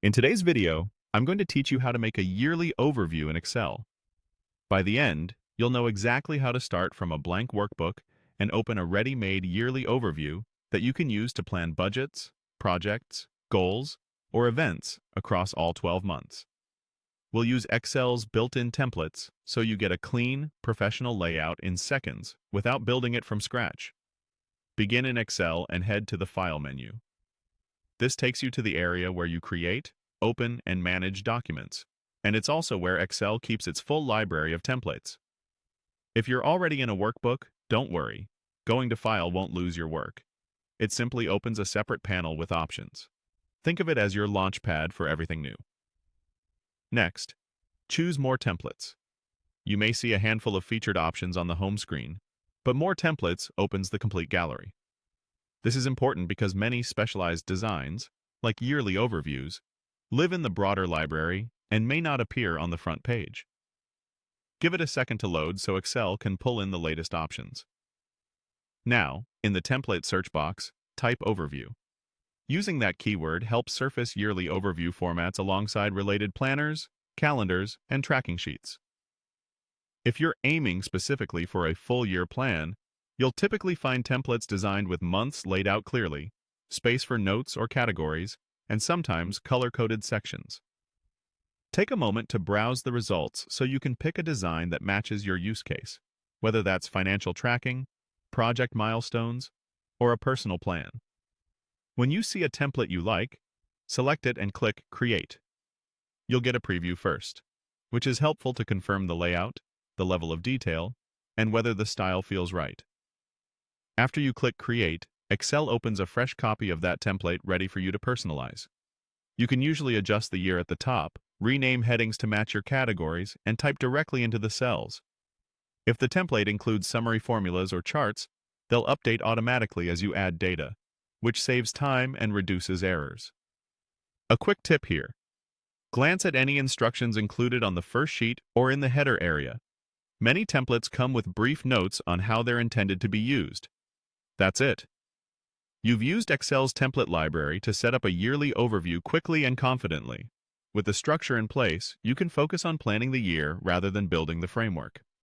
In today's video, I'm going to teach you how to make a yearly overview in Excel. By the end, you'll know exactly how to start from a blank workbook and open a ready-made yearly overview that you can use to plan budgets, projects, goals, or events across all 12 months. We'll use Excel's built-in templates so you get a clean, professional layout in seconds without building it from scratch. Begin in Excel and head to the File menu. This takes you to the area where you create, open, and manage documents, and it's also where Excel keeps its full library of templates. If you're already in a workbook, don't worry. Going to File won't lose your work. It simply opens a separate panel with options. Think of it as your launch pad for everything new. Next, choose More Templates. You may see a handful of featured options on the home screen, but More Templates opens the complete gallery. This is important because many specialized designs, like yearly overviews, live in the broader library and may not appear on the front page. Give it a second to load so Excel can pull in the latest options. Now, in the template search box, type Overview. Using that keyword helps surface yearly overview formats alongside related planners, calendars, and tracking sheets. If you're aiming specifically for a full year plan, you'll typically find templates designed with months laid out clearly, space for notes or categories, and sometimes color-coded sections. Take a moment to browse the results so you can pick a design that matches your use case, whether that's financial tracking, project milestones, or a personal plan. When you see a template you like, select it and click Create. You'll get a preview first, which is helpful to confirm the layout, the level of detail, and whether the style feels right. After you click Create, Excel opens a fresh copy of that template ready for you to personalize. You can usually adjust the year at the top, rename headings to match your categories, and type directly into the cells. If the template includes summary formulas or charts, they'll update automatically as you add data, which saves time and reduces errors. A quick tip here. Glance at any instructions included on the first sheet or in the header area. Many templates come with brief notes on how they're intended to be used. That's it. You've used Excel's template library to set up a yearly overview quickly and confidently. With the structure in place, you can focus on planning the year rather than building the framework.